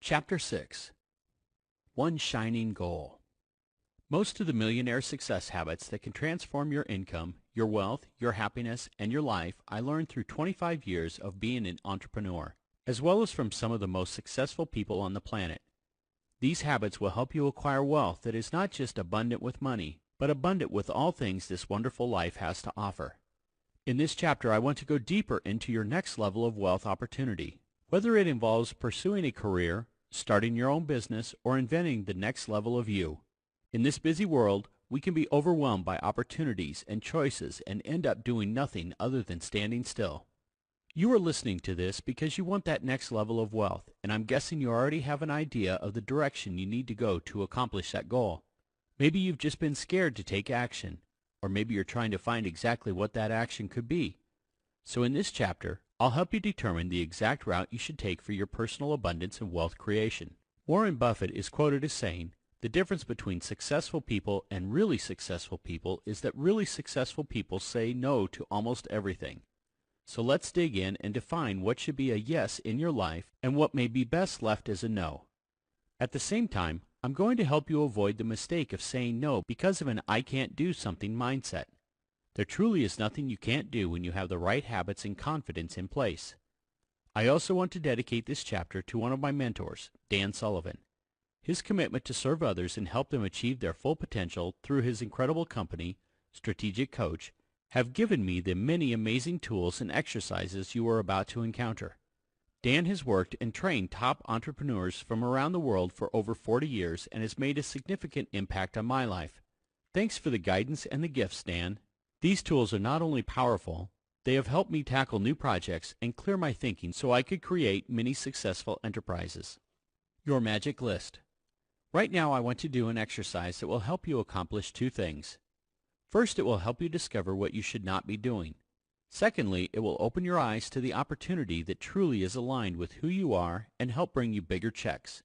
Chapter 6. One Shining Goal. Most of the millionaire success habits that can transform your income, your wealth, your happiness, and your life I learned through 25 years of being an entrepreneur, as well as from some of the most successful people on the planet. These habits will help you acquire wealth that is not just abundant with money, but abundant with all things this wonderful life has to offer. In this chapter, I want to go deeper into your next level of wealth opportunity. Whether it involves pursuing a career, starting your own business, or inventing the next level of you. In this busy world, we can be overwhelmed by opportunities and choices and end up doing nothing other than standing still. You are listening to this because you want that next level of wealth, and I'm guessing you already have an idea of the direction you need to go to accomplish that goal. Maybe you've just been scared to take action, or maybe you're trying to find exactly what that action could be. So in this chapter, I'll help you determine the exact route you should take for your personal abundance and wealth creation. Warren Buffett is quoted as saying, "The difference between successful people and really successful people is that really successful people say no to almost everything." So let's dig in and define what should be a yes in your life and what may be best left as a no. At the same time, I'm going to help you avoid the mistake of saying no because of an "I can't do something" mindset. There truly is nothing you can't do when you have the right habits and confidence in place. I also want to dedicate this chapter to one of my mentors, Dan Sullivan. His commitment to serve others and help them achieve their full potential through his incredible company, Strategic Coach, have given me the many amazing tools and exercises you are about to encounter. Dan has worked and trained top entrepreneurs from around the world for over 40 years and has made a significant impact on my life. Thanks for the guidance and the gifts, Dan. These tools are not only powerful, they have helped me tackle new projects and clear my thinking so I could create many successful enterprises. Your magic list. Right now I want to do an exercise that will help you accomplish two things. First, it will help you discover what you should not be doing. Secondly, it will open your eyes to the opportunity that truly is aligned with who you are and help bring you bigger checks.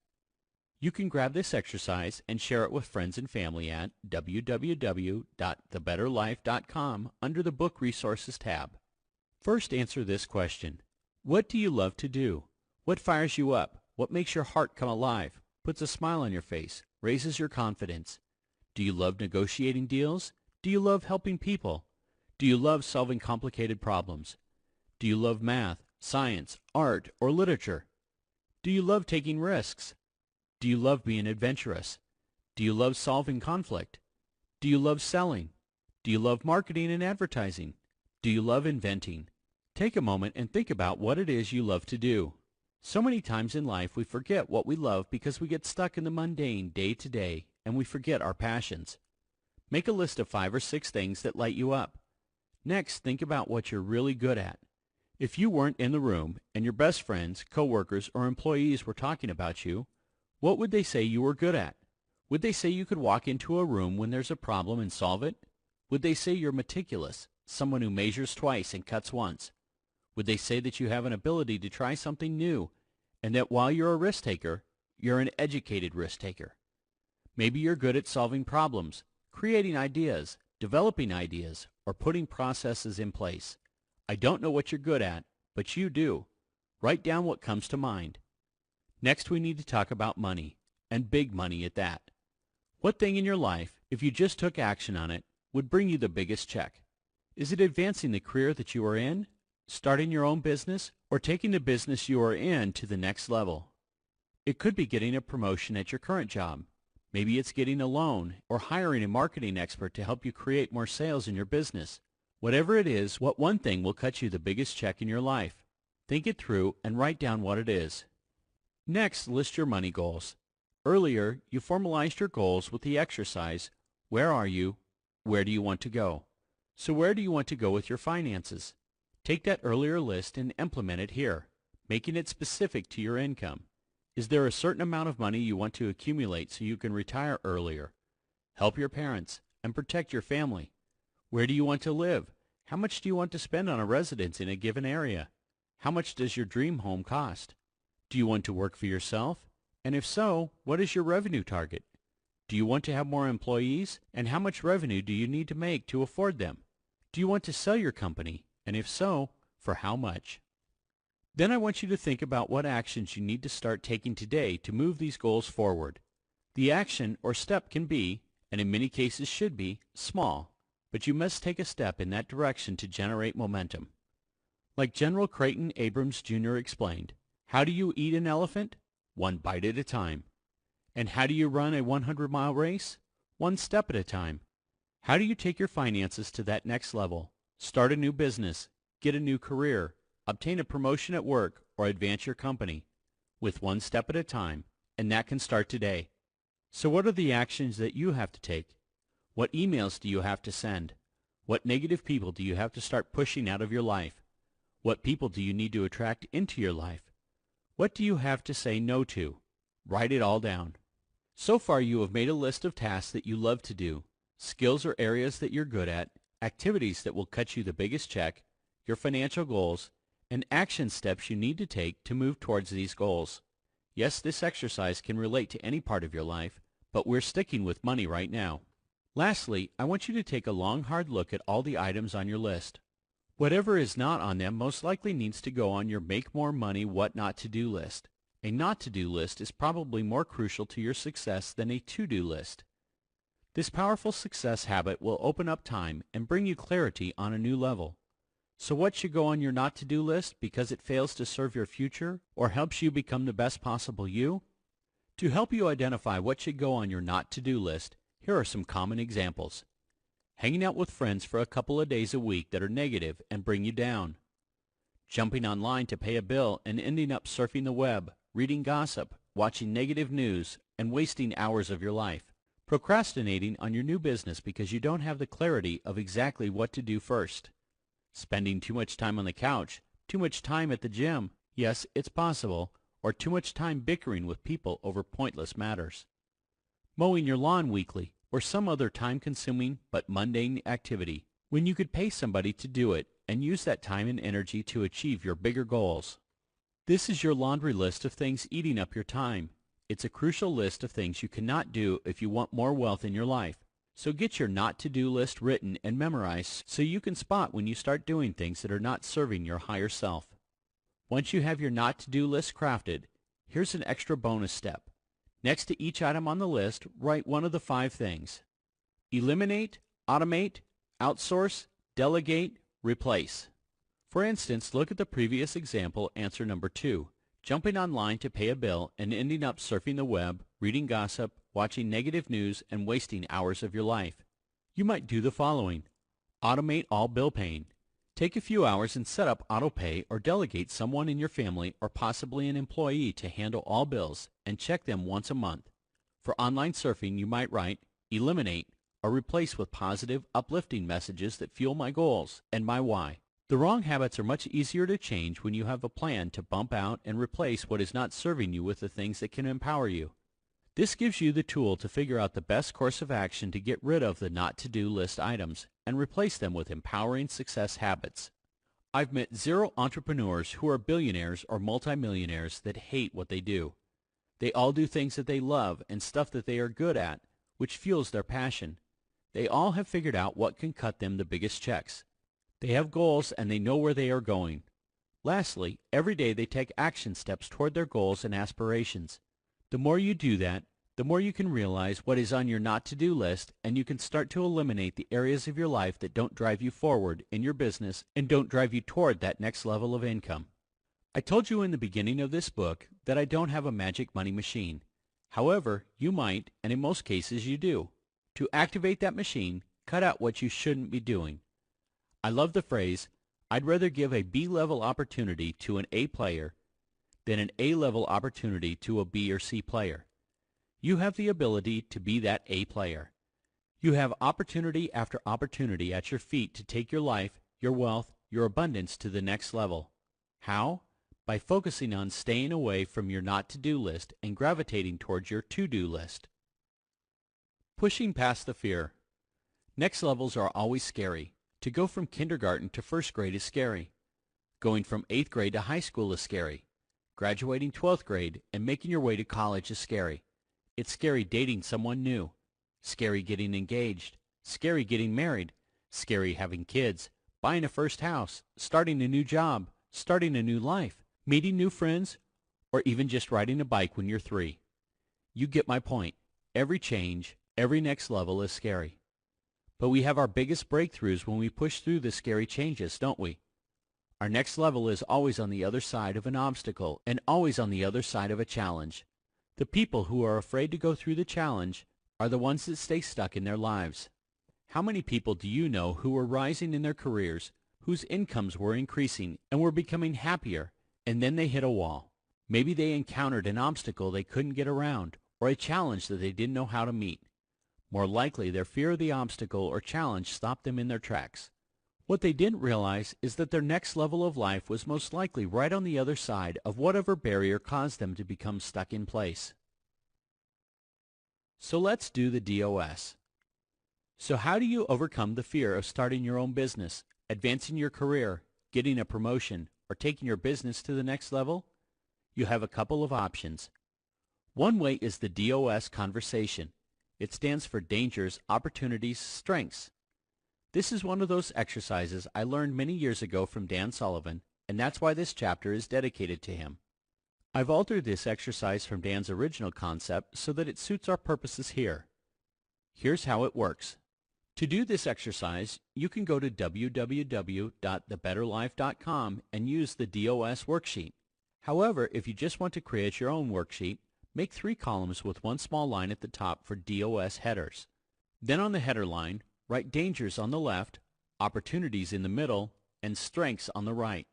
You can grab this exercise and share it with friends and family at www.thebetterlife.com under the Book Resources tab. First, answer this question. What do you love to do? What fires you up? What makes your heart come alive? Puts a smile on your face? Raises your confidence? Do you love negotiating deals? Do you love helping people? Do you love solving complicated problems? Do you love math, science, art, or literature? Do you love taking risks? Do you love being adventurous? Do you love solving conflict? Do you love selling? Do you love marketing and advertising? Do you love inventing? Take a moment and think about what it is you love to do. So many times in life we forget what we love because we get stuck in the mundane day to day and we forget our passions. Make a list of 5 or 6 things that light you up. Next, think about what you're really good at. If you weren't in the room and your best friends, coworkers, or employees were talking about you, what would they say you were good at? Would they say you could walk into a room when there's a problem and solve it? Would they say you're meticulous, someone who measures twice and cuts once? Would they say that you have an ability to try something new, and that while you're a risk taker, you're an educated risk taker? Maybe you're good at solving problems, creating ideas, developing ideas, or putting processes in place. I don't know what you're good at, but you do. Write down what comes to mind. Next, we need to talk about money, and big money at that. What thing in your life, if you just took action on it, would bring you the biggest check? Is it advancing the career that you are in, starting your own business, or taking the business you are in to the next level? It could be getting a promotion at your current job. Maybe it's getting a loan or hiring a marketing expert to help you create more sales in your business. Whatever it is, what one thing will cut you the biggest check in your life? Think it through and write down what it is. Next, list your money goals. Earlier, you formalized your goals with the exercise, where are you? Where do you want to go? So where do you want to go with your finances? Take that earlier list and implement it here, making it specific to your income. Is there a certain amount of money you want to accumulate so you can retire earlier, help your parents, and protect your family? Where do you want to live? How much do you want to spend on a residence in a given area? How much does your dream home cost? Do you want to work for yourself? And if so, what is your revenue target? Do you want to have more employees? And how much revenue do you need to make to afford them? Do you want to sell your company? And if so, for how much? Then I want you to think about what actions you need to start taking today to move these goals forward. The action or step can be, and in many cases should be, small, but you must take a step in that direction to generate momentum. Like General Creighton Abrams Jr. explained, how do you eat an elephant? One bite at a time. And how do you run a 100-mile race? One step at a time. How do you take your finances to that next level? Start a new business, get a new career, obtain a promotion at work, or advance your company? With one step at a time, and that can start today. So what are the actions that you have to take? What emails do you have to send? What negative people do you have to start pushing out of your life? What people do you need to attract into your life? What do you have to say no to? Write it all down. So far you have made a list of tasks that you love to do, skills or areas that you're good at, activities that will cut you the biggest check, your financial goals, and action steps you need to take to move towards these goals. Yes, this exercise can relate to any part of your life, but we're sticking with money right now. Lastly, I want you to take a long, hard look at all the items on your list. Whatever is not on them most likely needs to go on your make more money what not to do list. A not to do list is probably more crucial to your success than a to do list. This powerful success habit will open up time and bring you clarity on a new level. So what should go on your not to do list because it fails to serve your future or helps you become the best possible you? To help you identify what should go on your not to do list, here are some common examples. Hanging out with friends for a couple of days a week that are negative and bring you down. Jumping online to pay a bill and ending up surfing the web, reading gossip, watching negative news, and wasting hours of your life. Procrastinating on your new business because you don't have the clarity of exactly what to do first. Spending too much time on the couch, too much time at the gym, yes, it's possible, or too much time bickering with people over pointless matters. Mowing your lawn weekly, or some other time-consuming but mundane activity, when you could pay somebody to do it and use that time and energy to achieve your bigger goals. This is your laundry list of things eating up your time. It's a crucial list of things you cannot do if you want more wealth in your life. So get your not-to-do list written and memorized so you can spot when you start doing things that are not serving your higher self. Once you have your not-to-do list crafted, here's an extra bonus step. Next to each item on the list, write one of the 5 things. Eliminate, automate, outsource, delegate, replace. For instance, look at the previous example, answer number 2. Jumping online to pay a bill and ending up surfing the web, reading gossip, watching negative news, and wasting hours of your life. You might do the following. Automate all bill paying. Take a few hours and set up autopay or delegate someone in your family or possibly an employee to handle all bills and check them once a month. For online surfing, you might write, eliminate, or replace with positive, uplifting messages that fuel my goals and my why. The wrong habits are much easier to change when you have a plan to bump out and replace what is not serving you with the things that can empower you. This gives you the tool to figure out the best course of action to get rid of the not-to-do list items and replace them with empowering success habits. I've met 0 entrepreneurs who are billionaires or multimillionaires that hate what they do. They all do things that they love and stuff that they are good at, which fuels their passion. They all have figured out what can cut them the biggest checks. They have goals and they know where they are going. Lastly, every day they take action steps toward their goals and aspirations. The more you do that, the more you can realize what is on your not-to-do list, and you can start to eliminate the areas of your life that don't drive you forward in your business and don't drive you toward that next level of income. I told you in the beginning of this book that I don't have a magic money machine. However, you might, and in most cases you do. To activate that machine, cut out what you shouldn't be doing. I love the phrase, I'd rather give a B-level opportunity to an A player than an A-level opportunity to a B or C player. You have the ability to be that A player. You have opportunity after opportunity at your feet to take your life, your wealth, your abundance to the next level. How? By focusing on staying away from your not-to-do list and gravitating towards your to-do list. Pushing past the fear. Next levels are always scary. To go from kindergarten to first grade is scary. Going from 8th grade to high school is scary. Graduating 12th grade and making your way to college is scary. It's scary dating someone new. Scary getting engaged. Scary getting married. Scary having kids. Buying a first house. Starting a new job. Starting a new life. meeting new friends, or even just riding a bike when you're 3. You get my point. Every change, every next level is scary. But we have our biggest breakthroughs when we push through the scary changes, don't we? Our next level is always on the other side of an obstacle and always on the other side of a challenge. The people who are afraid to go through the challenge are the ones that stay stuck in their lives. How many people do you know who were rising in their careers, whose incomes were increasing and were becoming happier, and then they hit a wall? Maybe they encountered an obstacle they couldn't get around, or a challenge that they didn't know how to meet. More likely, their fear of the obstacle or challenge stopped them in their tracks. What they didn't realize is that their next level of life was most likely right on the other side of whatever barrier caused them to become stuck in place. So let's do the DOS. So how do you overcome the fear of starting your own business, advancing your career, getting a promotion, or taking your business to the next level? You have a couple of options. One way is the DOS conversation. It stands for Dangers, Opportunities, Strengths. This is one of those exercises I learned many years ago from Dan Sullivan, and that's why this chapter is dedicated to him. I've altered this exercise from Dan's original concept so that it suits our purposes here. Here's how it works. To do this exercise, you can go to www.thebetterlife.com and use the DOS worksheet. However, if you just want to create your own worksheet, make 3 columns with one small line at the top for DOS headers. Then on the header line, write dangers on the left, opportunities in the middle, and strengths on the right.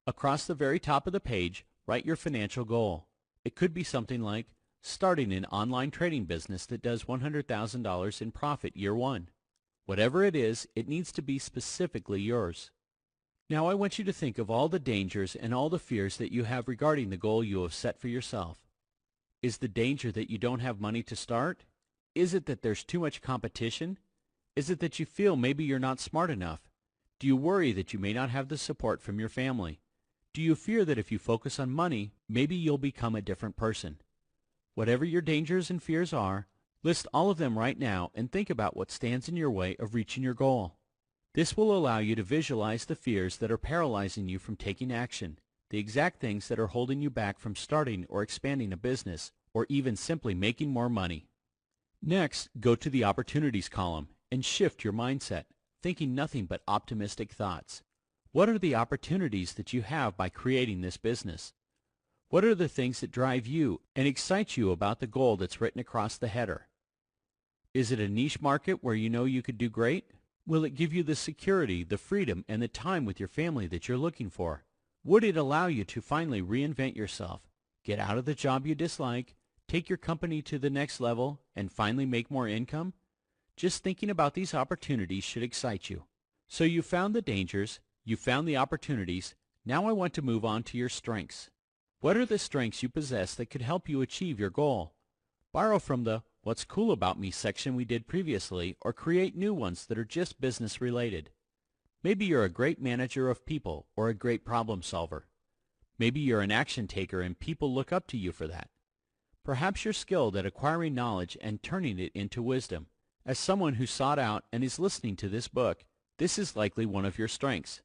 Across the very top of the page, write your financial goal. It could be something like starting an online trading business that does $100,000 in profit year 1. Whatever it is, it needs to be specifically yours. Now I want you to think of all the dangers and all the fears that you have regarding the goal you have set for yourself. Is the danger that you don't have money to start? Is it that there's too much competition? Is it that you feel maybe you're not smart enough? Do you worry that you may not have the support from your family? Do you fear that if you focus on money, maybe you'll become a different person? Whatever your dangers and fears are, list all of them right now and think about what stands in your way of reaching your goal. This will allow you to visualize the fears that are paralyzing you from taking action, the exact things that are holding you back from starting or expanding a business, or even simply making more money. Next, go to the opportunities column and shift your mindset, thinking nothing but optimistic thoughts. What are the opportunities that you have by creating this business? What are the things that drive you and excite you about the goal that's written across the header? Is it a niche market where you know you could do great? Will it give you the security, the freedom, and the time with your family that you're looking for? Would it allow you to finally reinvent yourself, get out of the job you dislike, take your company to the next level, and finally make more income? Just thinking about these opportunities should excite you. So you found the dangers, you found the opportunities. Now I want to move on to your strengths. What are the strengths you possess that could help you achieve your goal? Borrow from the What's Cool About Me section we did previously, or create new ones that are just business related. Maybe you're a great manager of people or a great problem solver. Maybe you're an action taker and people look up to you for that. Perhaps you're skilled at acquiring knowledge and turning it into wisdom. As someone who sought out and is listening to this book, this is likely one of your strengths.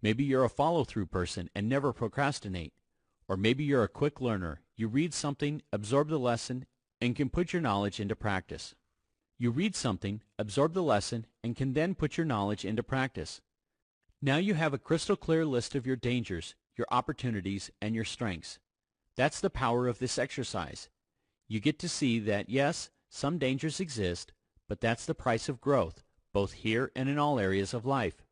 Maybe you're a follow-through person and never procrastinate. Or maybe you're a quick learner. You read something, absorb the lesson, and can put your knowledge into practice. You read something, absorb the lesson, and can then put your knowledge into practice. Now you have a crystal clear list of your dangers, your opportunities, and your strengths. That's the power of this exercise. You get to see that, yes, some dangers exist, but that's the price of growth, both here and in all areas of life.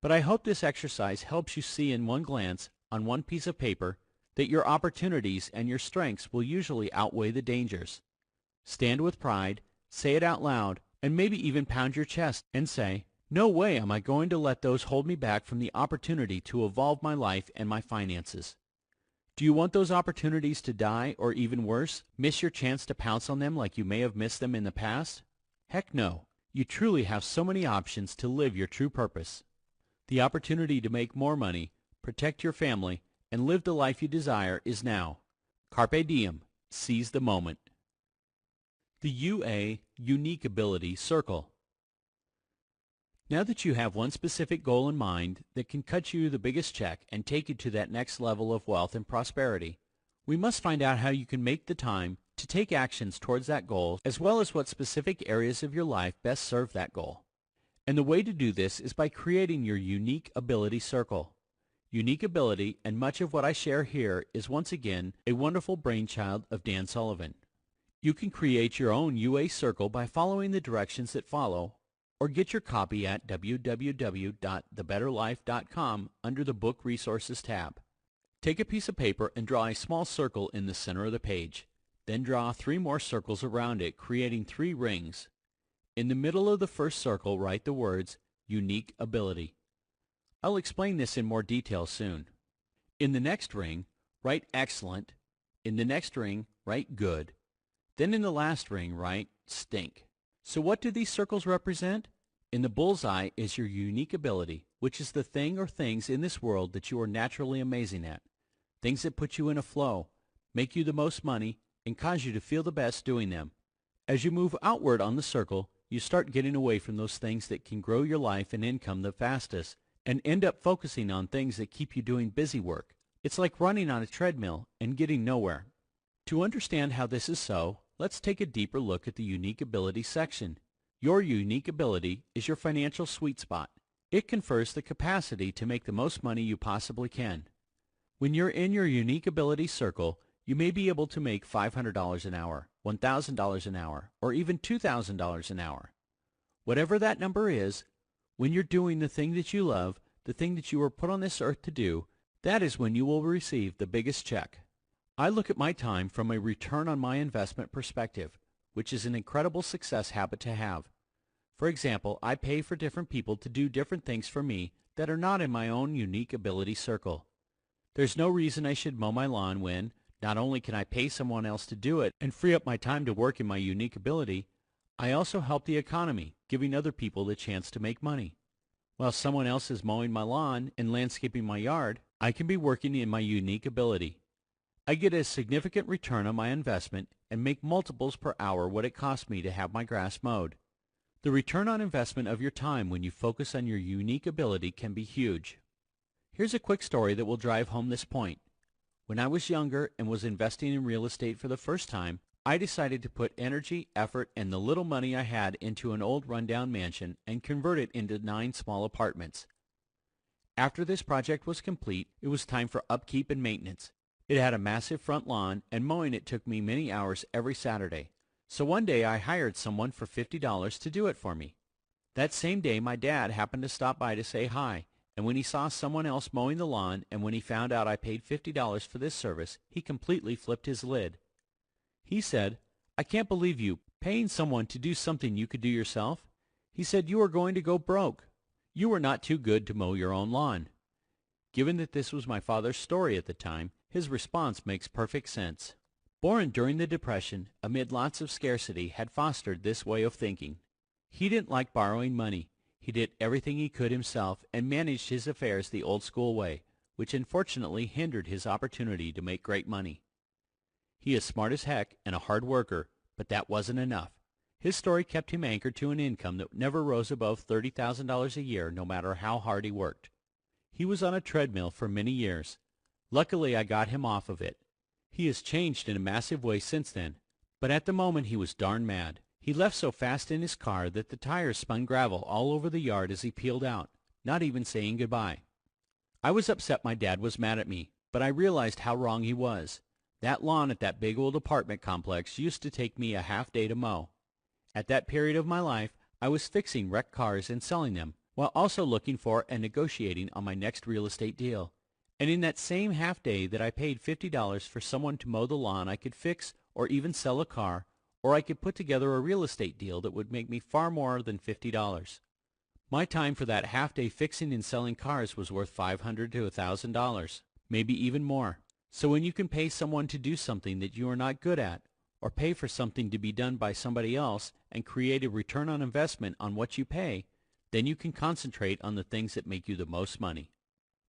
But I hope this exercise helps you see in one glance, on one piece of paper, that your opportunities and your strengths will usually outweigh the dangers. Stand with pride, say it out loud, and maybe even pound your chest and say, "No way am I going to let those hold me back from the opportunity to evolve my life and my finances." Do you want those opportunities to die, or even worse, miss your chance to pounce on them like you may have missed them in the past? Heck no. You truly have so many options to live your true purpose. The opportunity to make more money, protect your family, and live the life you desire is now. Carpe diem. Seize the moment. The UA Unique Ability Circle. Now that you have one specific goal in mind that can cut you the biggest check and take you to that next level of wealth and prosperity, we must find out how you can make the time to take actions towards that goal, as well as what specific areas of your life best serve that goal. And the way to do this is by creating your unique ability circle. Unique ability, and much of what I share here, is once again a wonderful brainchild of Dan Sullivan. You can create your own UA circle by following the directions that follow, or get your copy at www.thebetterlife.com under the Book Resources tab. Take a piece of paper and draw a small circle in the center of the page. Then draw 3 more circles around it, creating 3 rings. In the middle of the first circle, write the words Unique Ability. I'll explain this in more detail soon. In the next ring, write Excellent. In the next ring, write Good. Then in the last ring, write Stink. So what do these circles represent? In the bullseye is your unique ability, which is the thing or things in this world that you are naturally amazing at. Things that put you in a flow, make you the most money, and cause you to feel the best doing them. As you move outward on the circle, you start getting away from those things that can grow your life and income the fastest, and end up focusing on things that keep you doing busy work. It's like running on a treadmill and getting nowhere. To understand how this is so, let's take a deeper look at the unique ability section. Your unique ability is your financial sweet spot. It confers the capacity to make the most money you possibly can. When you're in your unique ability circle, you may be able to make $500 an hour, $1,000 an hour, or even $2,000 an hour. Whatever that number is, when you're doing the thing that you love, the thing that you were put on this earth to do, that is when you will receive the biggest check. I look at my time from a return on my investment perspective, which is an incredible success habit to have. For example, I pay for different people to do different things for me that are not in my own unique ability circle. There's no reason I should mow my lawn when, not only can I pay someone else to do it and free up my time to work in my unique ability, I also help the economy, giving other people the chance to make money. While someone else is mowing my lawn and landscaping my yard, I can be working in my unique ability. I get a significant return on my investment and make multiples per hour what it costs me to have my grass mowed. The return on investment of your time when you focus on your unique ability can be huge. Here's a quick story that will drive home this point. When I was younger and was investing in real estate for the first time, I decided to put energy, effort, and the little money I had into an old rundown mansion and convert it into 9 small apartments. After this project was complete, it was time for upkeep and maintenance. It had a massive front lawn, and mowing it took me many hours every Saturday. So one day I hired someone for $50 to do it for me. That same day my dad happened to stop by to say hi, and when he saw someone else mowing the lawn and when he found out I paid $50 for this service, he completely flipped his lid. He said, "I can't believe you, paying someone to do something you could do yourself." He said, "You are going to go broke. You are not too good to mow your own lawn." Given that this was my father's story at the time, his response makes perfect sense. Born during the Depression, amid lots of scarcity, had fostered this way of thinking. He didn't like borrowing money. He did everything he could himself and managed his affairs the old school way, which unfortunately hindered his opportunity to make great money. He is smart as heck and a hard worker, but that wasn't enough. His story kept him anchored to an income that never rose above $30,000 a year, no matter how hard he worked. He was on a treadmill for many years. Luckily, I got him off of it. He has changed in a massive way since then, but at the moment he was darn mad. He left so fast in his car that the tires spun gravel all over the yard as he peeled out, not even saying goodbye. I was upset my dad was mad at me, but I realized how wrong he was. That lawn at that big old apartment complex used to take me a half day to mow. At that period of my life, I was fixing wrecked cars and selling them, while also looking for and negotiating on my next real estate deal. And in that same half day that I paid $50 for someone to mow the lawn, I could fix or even sell a car, or I could put together a real estate deal that would make me far more than $50. My time for that half day fixing and selling cars was worth $500 to $1,000, maybe even more. So when you can pay someone to do something that you are not good at, or pay for something to be done by somebody else and create a return on investment on what you pay, then you can concentrate on the things that make you the most money.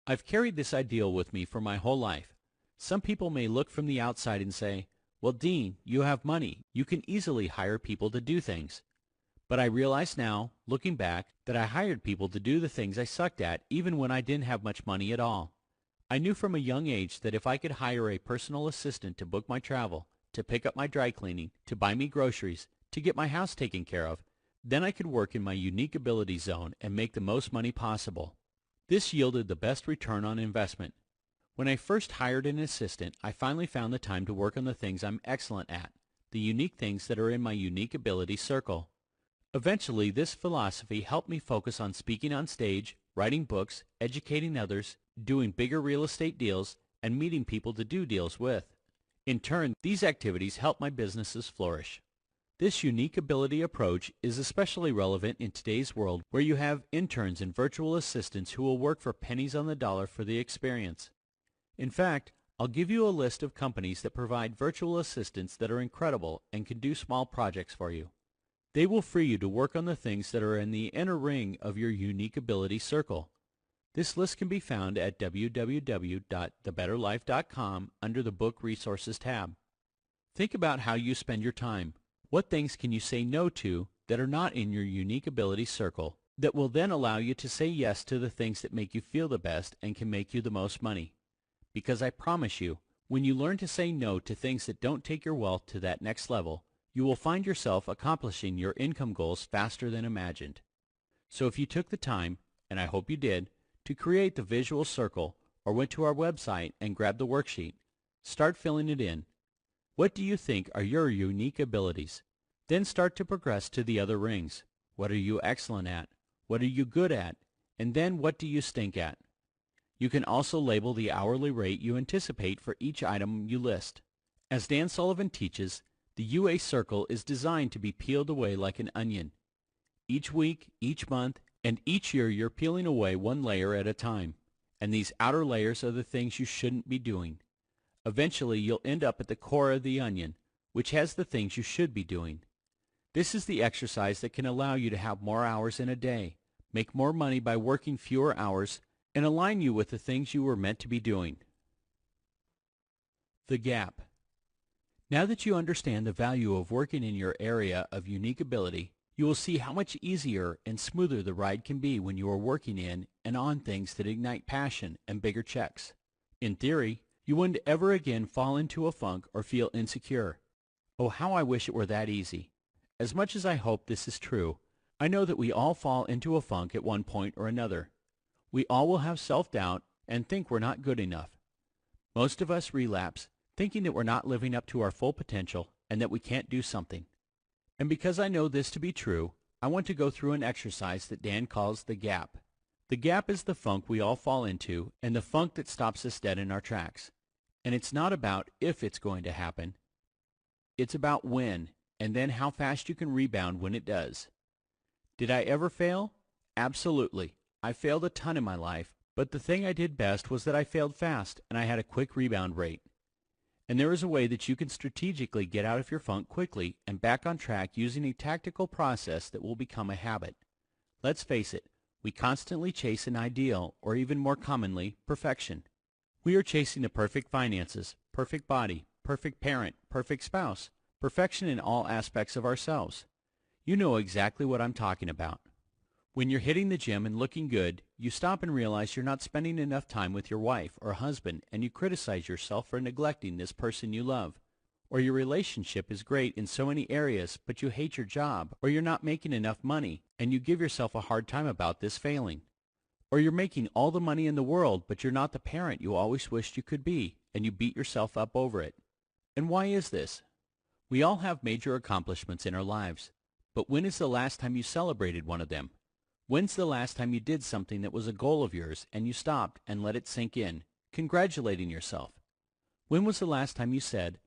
I've carried this ideal with me for my whole life. Some people may look from the outside and say, "Well, Dean, you have money. You can easily hire people to do things." But I realize now, looking back, that I hired people to do the things I sucked at even when I didn't have much money at all. I knew from a young age that if I could hire a personal assistant to book my travel, to pick up my dry cleaning, to buy me groceries, to get my house taken care of, then I could work in my unique ability zone and make the most money possible. This yielded the best return on investment. When I first hired an assistant, I finally found the time to work on the things I'm excellent at, the unique things that are in my unique ability circle. Eventually, this philosophy helped me focus on speaking on stage, writing books, educating others, doing bigger real estate deals, and meeting people to do deals with. In turn, these activities help my businesses flourish. This unique ability approach is especially relevant in today's world where you have interns and virtual assistants who will work for pennies on the dollar for the experience. In fact, I'll give you a list of companies that provide virtual assistants that are incredible and can do small projects for you. They will free you to work on the things that are in the inner ring of your unique ability circle. This list can be found at www.thebetterlife.com under the Book Resources tab. Think about how you spend your time. What things can you say no to that are not in your unique ability circle that will then allow you to say yes to the things that make you feel the best and can make you the most money? Because I promise you, when you learn to say no to things that don't take your wealth to that next level, you will find yourself accomplishing your income goals faster than imagined. So if you took the time, and I hope you did, to create the visual circle or went to our website and grabbed the worksheet, start filling it in. What do you think are your unique abilities? Then start to progress to the other rings. What are you excellent at? What are you good at? And then what do you stink at? You can also label the hourly rate you anticipate for each item you list. As Dan Sullivan teaches, the UA circle is designed to be peeled away like an onion. Each week, each month, and each year you're peeling away one layer at a time. And these outer layers are the things you shouldn't be doing. Eventually you'll end up at the core of the onion, which has the things you should be doing. This is the exercise that can allow you to have more hours in a day, make more money by working fewer hours, and align you with the things you were meant to be doing. The gap. Now that you understand the value of working in your area of unique ability, you will see how much easier and smoother the ride can be when you are working in and on things that ignite passion and bigger checks. In theory, you wouldn't ever again fall into a funk or feel insecure. Oh, how I wish it were that easy. As much as I hope this is true, I know that we all fall into a funk at one point or another. We all will have self-doubt and think we're not good enough. Most of us relapse, thinking that we're not living up to our full potential and that we can't do something. And because I know this to be true, I want to go through an exercise that Dan calls the gap. The gap is the funk we all fall into and the funk that stops us dead in our tracks. And it's not about if it's going to happen. It's about when, and then how fast you can rebound when it does. Did I ever fail? Absolutely. I failed a ton in my life, but the thing I did best was that I failed fast and I had a quick rebound rate. And there is a way that you can strategically get out of your funk quickly and back on track using a tactical process that will become a habit. Let's face it, we constantly chase an ideal, or even more commonly, perfection. We are chasing the perfect finances, perfect body, perfect parent, perfect spouse, perfection in all aspects of ourselves. You know exactly what I'm talking about. When you're hitting the gym and looking good, you stop and realize you're not spending enough time with your wife or husband, and you criticize yourself for neglecting this person you love. Or your relationship is great in so many areas, but you hate your job, or you're not making enough money, and you give yourself a hard time about this failing. Or you're making all the money in the world, but you're not the parent you always wished you could be, and you beat yourself up over it. And why is this? We all have major accomplishments in our lives, but when is the last time you celebrated one of them? When's the last time you did something that was a goal of yours and you stopped and let it sink in, congratulating yourself? When was the last time you said,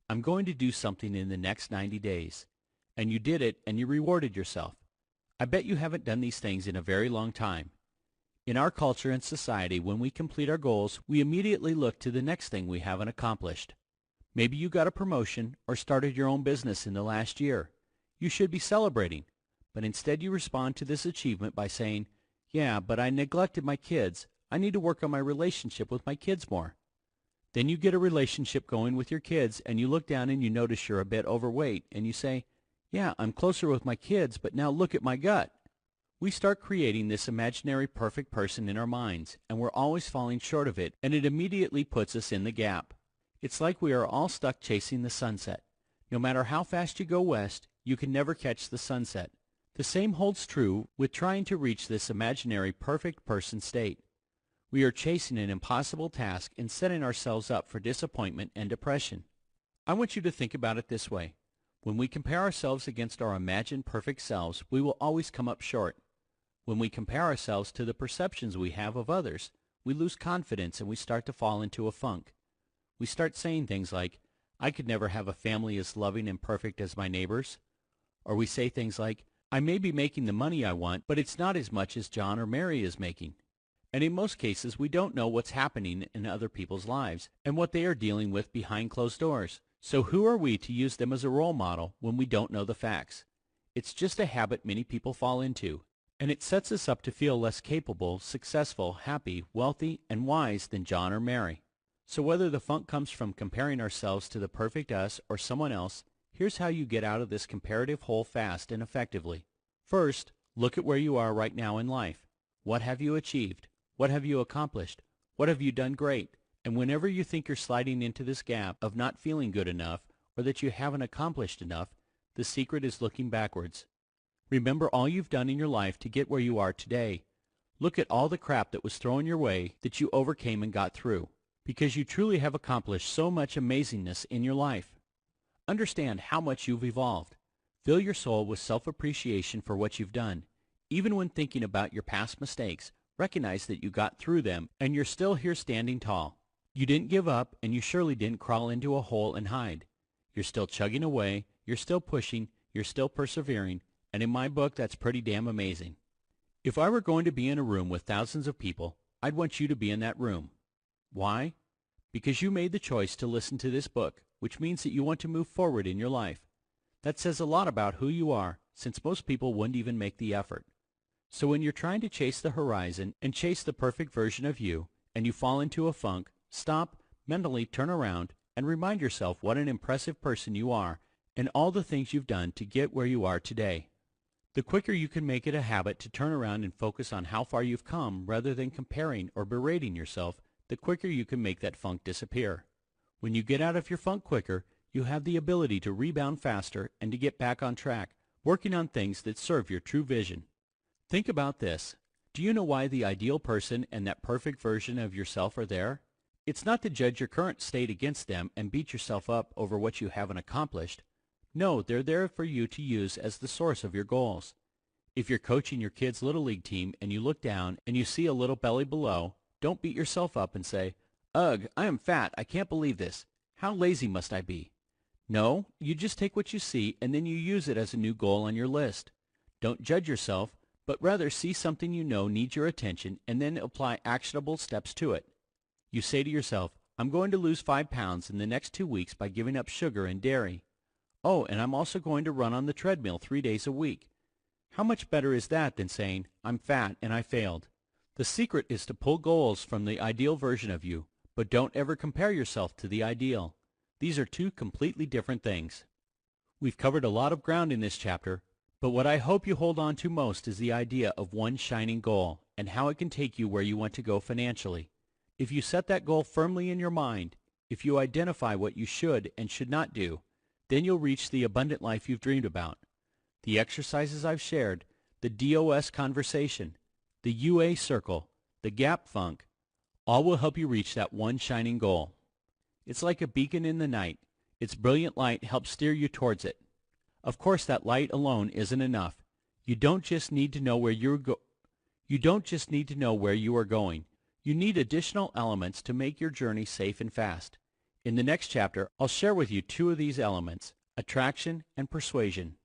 I'm going to do something in the next 90 days, and you did it and you rewarded yourself? I bet you haven't done these things in a very long time. In our culture and society, when we complete our goals, we immediately look to the next thing we haven't accomplished. Maybe you got a promotion or started your own business in the last year. You should be celebrating. But instead you respond to this achievement by saying, yeah, but I neglected my kids. I need to work on my relationship with my kids more. Then you get a relationship going with your kids and you look down and you notice you're a bit overweight and you say, Yeah, I'm closer with my kids, but now look at my gut. We start creating this imaginary perfect person in our minds, and we're always falling short of it, and it immediately puts us in the gap. It's like we are all stuck chasing the sunset. No matter how fast you go west, you can never catch the sunset. The same holds true with trying to reach this imaginary perfect person state. We are chasing an impossible task and setting ourselves up for disappointment and depression. I want you to think about it this way. When we compare ourselves against our imagined perfect selves, we will always come up short. When we compare ourselves to the perceptions we have of others, we lose confidence and we start to fall into a funk. We start saying things like, I could never have a family as loving and perfect as my neighbors. Or we say things like, I may be making the money I want, but it's not as much as John or Mary is making. And in most cases, we don't know what's happening in other people's lives and what they are dealing with behind closed doors. So who are we to use them as a role model when we don't know the facts? It's just a habit many people fall into, and it sets us up to feel less capable, successful, happy, wealthy, and wise than John or Mary. So whether the funk comes from comparing ourselves to the perfect us or someone else, here's how you get out of this comparative hole fast and effectively. First, look at where you are right now in life. What have you achieved? What have you accomplished? What have you done great? And whenever you think you're sliding into this gap of not feeling good enough or that you haven't accomplished enough, the secret is looking backwards. Remember all you've done in your life to get where you are today. Look at all the crap that was thrown your way that you overcame and got through, because you truly have accomplished so much amazingness in your life. Understand how much you've evolved. Fill your soul with self-appreciation for what you've done. Even when thinking about your past mistakes, recognize that you got through them and you're still here standing tall. You didn't give up, and you surely didn't crawl into a hole and hide. You're still chugging away, you're still pushing, you're still persevering, and in my book that's pretty damn amazing. If I were going to be in a room with thousands of people, I'd want you to be in that room. Why? Because you made the choice to listen to this book, which means that you want to move forward in your life. That says a lot about who you are, since most people wouldn't even make the effort. So when you're trying to chase the horizon and chase the perfect version of you, and you fall into a funk, stop, mentally turn around, and remind yourself what an impressive person you are and all the things you've done to get where you are today. The quicker you can make it a habit to turn around and focus on how far you've come rather than comparing or berating yourself, the quicker you can make that funk disappear. When you get out of your funk quicker, you have the ability to rebound faster and to get back on track, working on things that serve your true vision. Think about this. Do you know why the ideal person and that perfect version of yourself are there? It's not to judge your current state against them and beat yourself up over what you haven't accomplished. No, they're there for you to use as the source of your goals. If you're coaching your kid's Little League team and you look down and you see a little belly below, don't beat yourself up and say, "Ugh, I am fat, I can't believe this. How lazy must I be?" No, you just take what you see and then you use it as a new goal on your list. Don't judge yourself, but rather see something you know needs your attention and then apply actionable steps to it. You say to yourself, I'm going to lose 5 pounds in the next 2 weeks by giving up sugar and dairy. Oh, and I'm also going to run on the treadmill 3 days a week. How much better is that than saying, I'm fat and I failed? The secret is to pull goals from the ideal version of you, but don't ever compare yourself to the ideal. These are two completely different things. We've covered a lot of ground in this chapter, but what I hope you hold on to most is the idea of one shining goal and how it can take you where you want to go financially. If you set that goal firmly in your mind, if you identify what you should and should not do, then you'll reach the abundant life you've dreamed about. The exercises I've shared, the DOS conversation, the UA circle, the gap funk, all will help you reach that one shining goal. It's like a beacon in the night. Its brilliant light helps steer you towards it. Of course, that light alone isn't enough. You don't just need to know where you are going. You need additional elements to make your journey safe and fast. In the next chapter, I'll share with you 2 of these elements, attraction and persuasion.